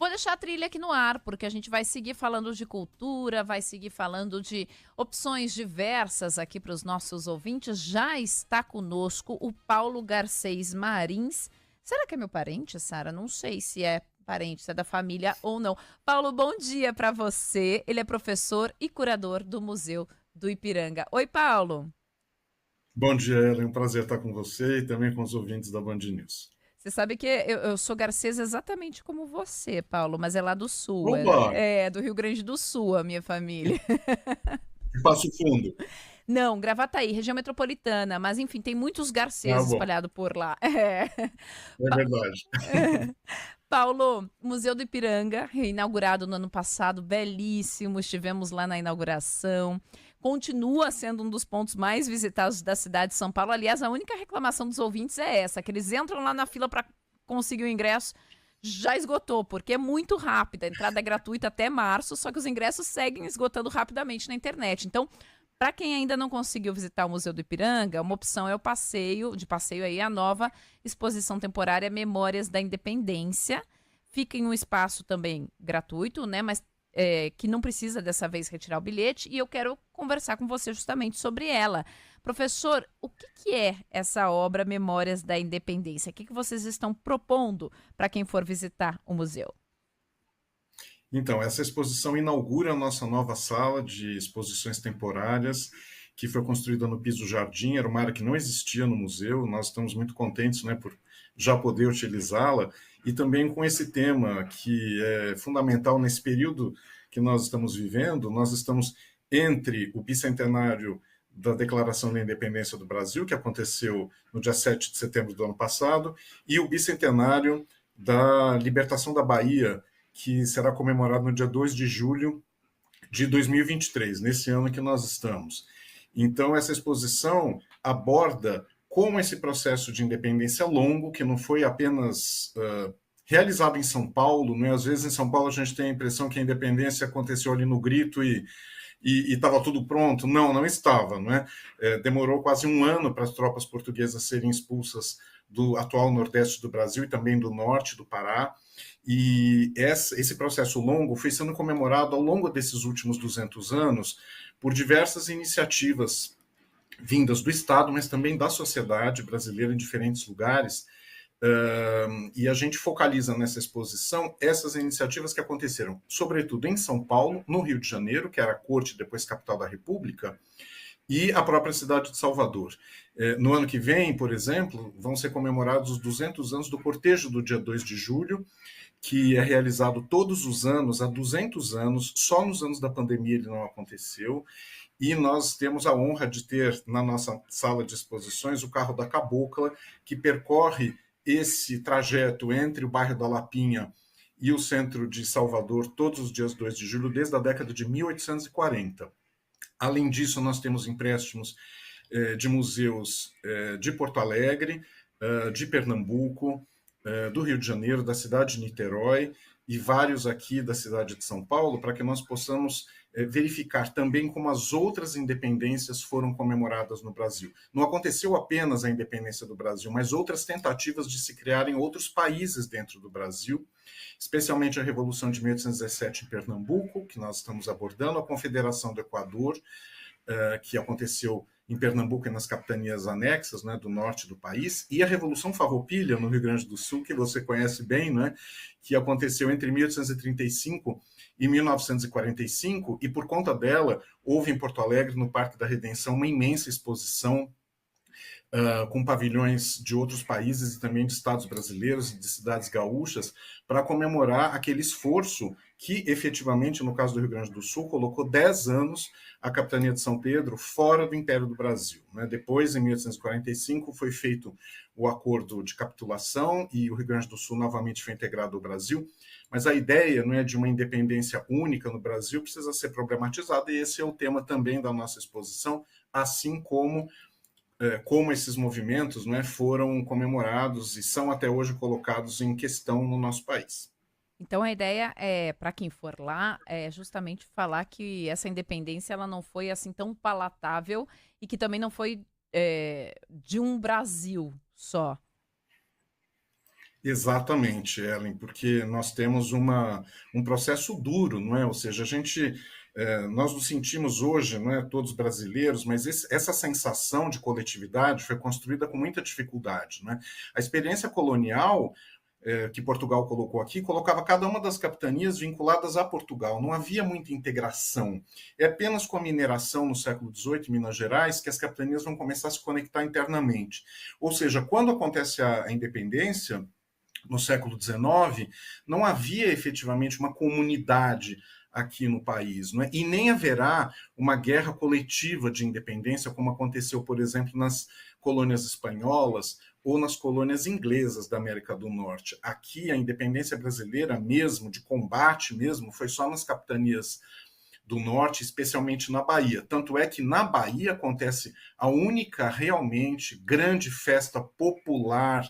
Vou deixar a trilha aqui no ar, porque a gente vai seguir falando de cultura, vai seguir falando de opções diversas aqui para os nossos ouvintes. Já está conosco o Paulo Garcês Marins. Será que é meu parente, Sara? Não sei se é parente, se é da família ou não. Paulo, bom dia para você. Ele é professor e curador do Museu do Ipiranga. Oi, Paulo. Bom dia, Ellen. É um prazer estar com você e também com os ouvintes da Band News. Você sabe que eu sou Garcês exatamente como você, Paulo, mas é lá do sul, Opa! é do Rio Grande do Sul a minha família. E Passo Fundo. Não, Gravataí, região metropolitana, mas enfim, tem muitos Ah, Garcês bom. espalhados por lá. É. É Pa- verdade. Paulo, Museu do Ipiranga, inaugurado no ano passado, belíssimo, estivemos lá na inauguração. Continua sendo um dos pontos mais visitados da cidade de São Paulo. Aliás, a única reclamação dos ouvintes é essa, que eles entram lá na fila para conseguir o ingresso, já esgotou, porque é muito rápida. A entrada é gratuita até março, só que os ingressos seguem esgotando rapidamente na internet. Então, para quem ainda não conseguiu visitar o Museu do Ipiranga, uma opção é o passeio aí, a nova exposição temporária Memórias da Independência. Fica em um espaço também gratuito, né? Mas que não precisa dessa vez retirar o bilhete. E eu quero conversar com você justamente sobre ela. Professor, o que é essa obra Memórias da Independência? O que vocês estão propondo para quem for visitar o museu? Então, essa exposição inaugura a nossa nova sala de exposições temporárias, que foi construída no Piso Jardim, era uma área que não existia no museu. Nós estamos muito contentes, né, por já poder utilizá-la, e também com esse tema que é fundamental nesse período que nós estamos vivendo. Nós estamos entre o bicentenário da Declaração da Independência do Brasil, que aconteceu no dia 7 de setembro do ano passado, e o bicentenário da libertação da Bahia, que será comemorado no dia 2 de julho de 2023, nesse ano que nós estamos. Então, essa exposição aborda como esse processo de independência longo, que não foi apenas realizado em São Paulo, né? Às vezes em São Paulo a gente tem a impressão que a independência aconteceu ali no grito e estava tudo pronto. Não, não estava. Né? Demorou quase um ano para as tropas portuguesas serem expulsas do atual Nordeste do Brasil e também do Norte do Pará. E esse processo longo foi sendo comemorado ao longo desses últimos 200 anos por diversas iniciativas vindas do Estado, mas também da sociedade brasileira em diferentes lugares. E a gente focaliza nessa exposição essas iniciativas que aconteceram, sobretudo em São Paulo, no Rio de Janeiro, que era a corte, depois capital da República, e a própria cidade de Salvador. No ano que vem, por exemplo, vão ser comemorados os 200 anos do cortejo do dia 2 de julho, que é realizado todos os anos, há 200 anos, só nos anos da pandemia ele não aconteceu, e nós temos a honra de ter na nossa sala de exposições o carro da Cabocla, que percorre esse trajeto entre o bairro da Lapinha e o centro de Salvador todos os dias 2 de julho, desde a década de 1840. Além disso, nós temos empréstimos de museus de Porto Alegre, de Pernambuco, do Rio de Janeiro, da cidade de Niterói e vários aqui da cidade de São Paulo, para que nós possamos verificar também como as outras independências foram comemoradas no Brasil. Não aconteceu apenas a independência do Brasil, mas outras tentativas de se criarem outros países dentro do Brasil, especialmente a Revolução de 1817 em Pernambuco, que nós estamos abordando, a Confederação do Equador, que aconteceu em Pernambuco e nas capitanias anexas, né, do norte do país, e a Revolução Farroupilha, no Rio Grande do Sul, que você conhece bem, né, que aconteceu entre 1835 e 1945, e por conta dela, houve em Porto Alegre, no Parque da Redenção, uma imensa exposição com pavilhões de outros países e também de estados brasileiros e de cidades gaúchas, para comemorar aquele esforço que, efetivamente, no caso do Rio Grande do Sul, colocou 10 anos a capitania de São Pedro fora do Império do Brasil. Né? Depois, em 1845, foi feito o acordo de capitulação e o Rio Grande do Sul novamente foi integrado ao Brasil, mas a ideia, não é, de uma independência única no Brasil precisa ser problematizada, e esse é o tema também da nossa exposição, assim como esses movimentos, né, foram comemorados e são até hoje colocados em questão no nosso país. Então a ideia é, para quem for lá, é justamente falar que essa independência ela não foi assim tão palatável e que também não foi de um Brasil só. Exatamente, Ellen, porque nós temos um processo duro, não é? Ou seja, nós nos sentimos hoje, não é, todos brasileiros, mas essa sensação de coletividade foi construída com muita dificuldade, não é? A experiência colonial que Portugal colocou aqui, colocava cada uma das capitanias vinculadas a Portugal. Não havia muita integração. É apenas com a mineração no século XVIII, em Minas Gerais, que as capitanias vão começar a se conectar internamente. Ou seja, quando acontece a independência, no século XIX, não havia efetivamente uma comunidade aqui no país, não é? E nem haverá uma guerra coletiva de independência, como aconteceu, por exemplo, nas colônias espanholas ou nas colônias inglesas da América do Norte. Aqui, a independência brasileira mesmo, de combate mesmo, foi só nas capitanias do Norte, especialmente na Bahia. Tanto é que na Bahia acontece a única realmente grande festa popular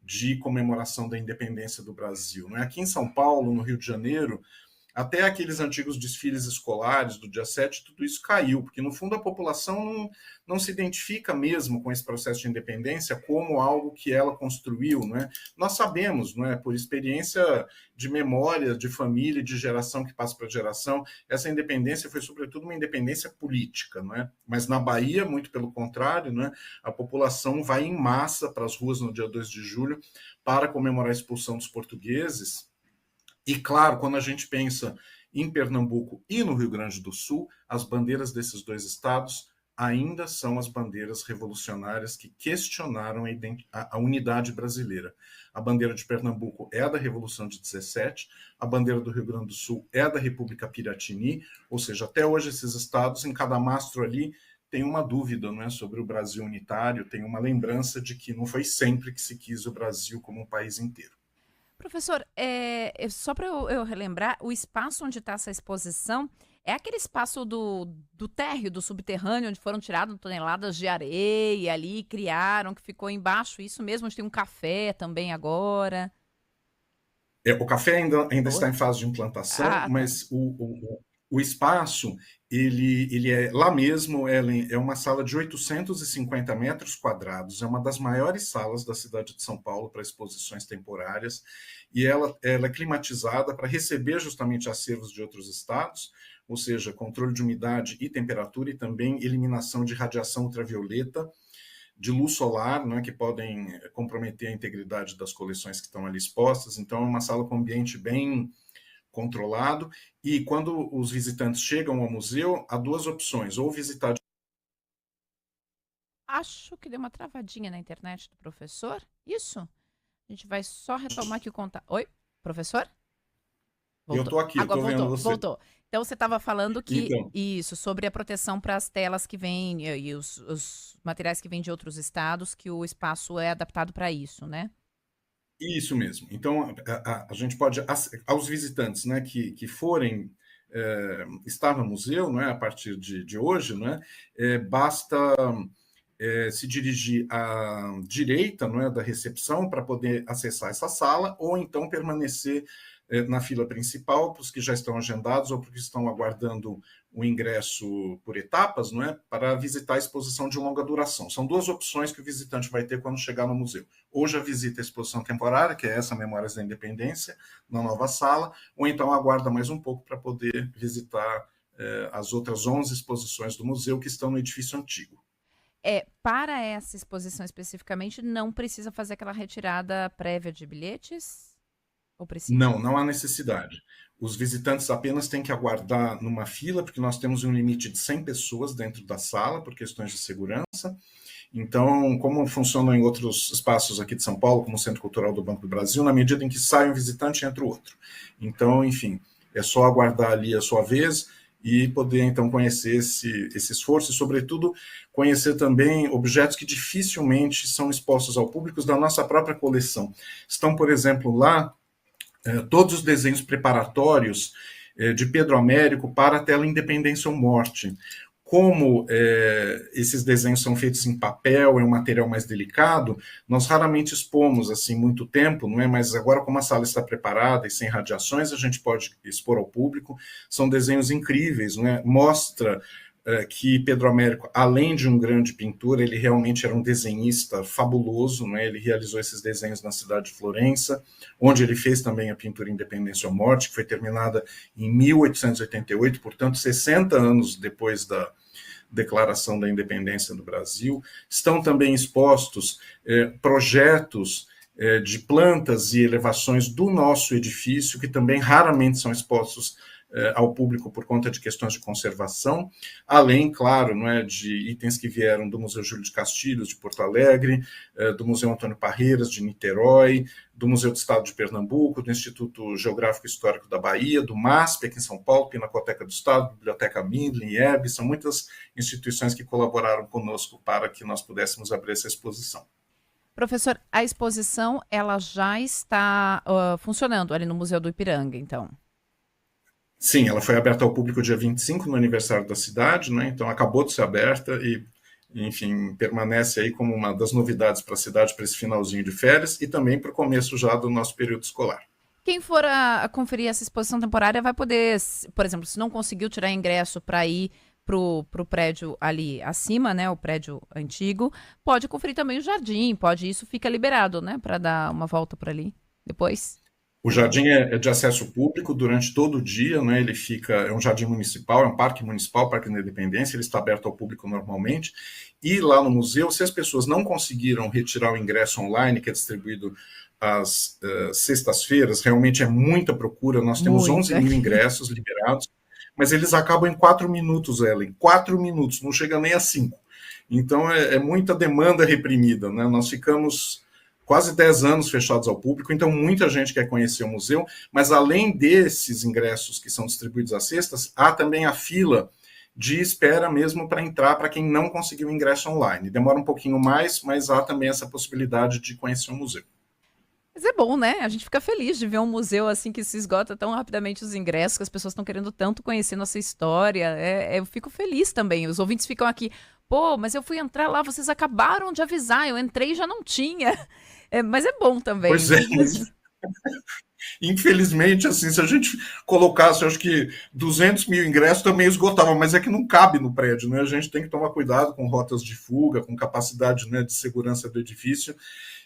de comemoração da independência do Brasil. Não é? Aqui em São Paulo, no Rio de Janeiro, até aqueles antigos desfiles escolares do dia 7, tudo isso caiu, porque no fundo a população não se identifica mesmo com esse processo de independência como algo que ela construiu. Não é? Nós sabemos, não é, por experiência de memória, de família, de geração que passa para geração, essa independência foi sobretudo uma independência política. Não é? Mas na Bahia, muito pelo contrário, não é? A população vai em massa para as ruas no dia 2 de julho para comemorar a expulsão dos portugueses. E, claro, quando a gente pensa em Pernambuco e no Rio Grande do Sul, as bandeiras desses dois estados ainda são as bandeiras revolucionárias que questionaram a unidade brasileira. A bandeira de Pernambuco é a da Revolução de 17, a bandeira do Rio Grande do Sul é a da República Piratini, ou seja, até hoje esses estados, em cada mastro ali, tem uma dúvida, não é, sobre o Brasil unitário, tem uma lembrança de que não foi sempre que se quis o Brasil como um país inteiro. Professor, só para eu relembrar, o espaço onde está essa exposição é aquele espaço do térreo, do subterrâneo, onde foram tiradas toneladas de areia ali, criaram, que ficou embaixo, isso mesmo, onde tem um café também agora. O café ainda está Oi? em fase de implantação, Ah, tá. mas o espaço, ele é lá mesmo, Ellen, é uma sala de 850 metros quadrados, é uma das maiores salas da cidade de São Paulo para exposições temporárias, e ela é climatizada para receber justamente acervos de outros estados, ou seja, controle de umidade e temperatura, e também eliminação de radiação ultravioleta, de luz solar, né, que podem comprometer a integridade das coleções que estão ali expostas. Então, é uma sala com ambiente bem controlado. E quando os visitantes chegam ao museu, há duas opções: ou visitar. Acho que deu uma travadinha na internet do professor. Isso? A gente vai só retomar aqui o contato. Oi, professor? Eu Voltou. estou aqui, eu Agora estou vendo voltou, você. voltou. Então você estava falando que Então, isso, sobre a proteção para as telas que vêm e os materiais que vêm de outros estados, que o espaço é adaptado para isso, né? isso mesmo. Então, a gente pode, aos visitantes, né, que forem estar no museu, né, a partir de hoje, né, basta se dirigir à direita, não é, da recepção para poder acessar essa sala, ou então permanecer na fila principal para os que já estão agendados ou para os que estão aguardando o ingresso por etapas, não é, para visitar a exposição de longa duração. São duas opções que o visitante vai ter quando chegar no museu. Ou já visita a exposição temporária, que é essa Memórias da Independência, na nova sala, ou então aguarda mais um pouco para poder visitar as outras 11 exposições do museu que estão no edifício antigo. Para essa exposição especificamente, não precisa fazer aquela retirada prévia de bilhetes? Ou precisa? Não, não há necessidade. Os visitantes apenas têm que aguardar numa fila, porque nós temos um limite de 100 pessoas dentro da sala, por questões de segurança. Então, como funciona em outros espaços aqui de São Paulo, como o Centro Cultural do Banco do Brasil, na medida em que sai um visitante, entra o outro. Então, enfim, é só aguardar ali a sua vez e poder, então, conhecer esse esforço e, sobretudo, conhecer também objetos que dificilmente são expostos ao público da nossa própria coleção. Estão, por exemplo, lá todos os desenhos preparatórios de Pedro Américo para a tela Independência ou Morte. Como esses desenhos são feitos em papel, é um material mais delicado, nós raramente expomos assim muito tempo, não é? Mas agora, como a sala está preparada e sem radiações, a gente pode expor ao público. São desenhos incríveis, não é? Mostra que Pedro Américo, além de um grande pintor, ele realmente era um desenhista fabuloso, né? Ele realizou esses desenhos na cidade de Florença, onde ele fez também a pintura Independência ou Morte, que foi terminada em 1888, portanto, 60 anos depois da Declaração da Independência do Brasil. Estão também expostos projetos de plantas e elevações do nosso edifício, que também raramente são expostos ao público por conta de questões de conservação, além, claro, não é, de itens que vieram do Museu Júlio de Castilhos, de Porto Alegre, do Museu Antônio Parreiras, de Niterói, do Museu do Estado de Pernambuco, do Instituto Geográfico e Histórico da Bahia, do MASP, aqui em São Paulo, Pinacoteca do Estado, Biblioteca Mindlin, IEB, são muitas instituições que colaboraram conosco para que nós pudéssemos abrir essa exposição. Professor, a exposição ela já está funcionando ali no Museu do Ipiranga, então? Sim, ela foi aberta ao público dia 25, no aniversário da cidade, né? Então acabou de ser aberta e, enfim, permanece aí como uma das novidades para a cidade para esse finalzinho de férias e também para o começo já do nosso período escolar. Quem for a conferir essa exposição temporária vai poder, por exemplo, se não conseguiu tirar ingresso para ir pro prédio ali acima, né, o prédio antigo, pode conferir também o jardim, isso fica liberado, né, para dar uma volta por ali depois. O jardim é de acesso público durante todo o dia, né? Ele fica, é um jardim municipal, é um parque municipal, Parque da Independência, ele está aberto ao público normalmente. E lá no museu, se as pessoas não conseguiram retirar o ingresso online, que é distribuído às sextas-feiras, realmente é muita procura, nós temos 11 mil ingressos liberados, mas eles acabam em 4 minutos, Ellen, 4 minutos, não chega nem a 5. Então é muita demanda reprimida, né? Nós ficamos quase 10 anos fechados ao público, então muita gente quer conhecer o museu, mas além desses ingressos que são distribuídos às sextas, há também a fila de espera mesmo para entrar para quem não conseguiu ingresso online. Demora um pouquinho mais, mas há também essa possibilidade de conhecer o museu. Mas é bom, né? A gente fica feliz de ver um museu assim que se esgota tão rapidamente os ingressos, que as pessoas estão querendo tanto conhecer nossa história. Eu fico feliz também. Os ouvintes ficam aqui, pô, mas eu fui entrar lá, vocês acabaram de avisar, eu entrei e já não tinha. Mas é bom também. Pois é, infelizmente, assim, se a gente colocasse, acho que 200 mil ingressos também esgotava, mas é que não cabe no prédio, né? A gente tem que tomar cuidado com rotas de fuga, com capacidade, né, de segurança do edifício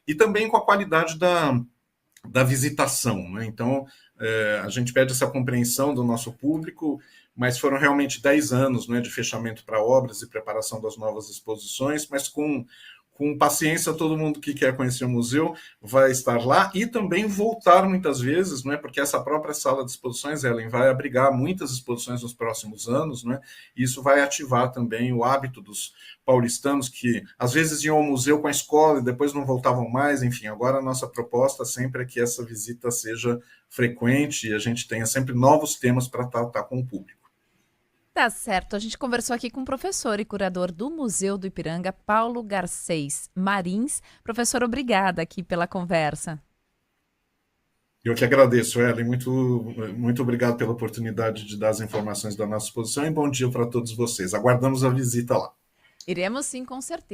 e também com a qualidade da visitação, né? Então, a gente pede essa compreensão do nosso público, mas foram realmente 10 anos, né, de fechamento para obras e preparação das novas exposições, mas com paciência, todo mundo que quer conhecer o museu vai estar lá e também voltar muitas vezes, né, porque essa própria sala de exposições, Ellen, vai abrigar muitas exposições nos próximos anos, né, e isso vai ativar também o hábito dos paulistanos que às vezes iam ao museu com a escola e depois não voltavam mais, enfim, agora a nossa proposta sempre é que essa visita seja frequente e a gente tenha sempre novos temas para tratar com o público. Tá certo, a gente conversou aqui com o professor e curador do Museu do Ipiranga, Paulo Garcês Marins. Professor, obrigada aqui pela conversa. Eu que agradeço, Ellen. Muito obrigado pela oportunidade de dar as informações da nossa exposição e bom dia para todos vocês. Aguardamos a visita lá. Iremos sim, com certeza.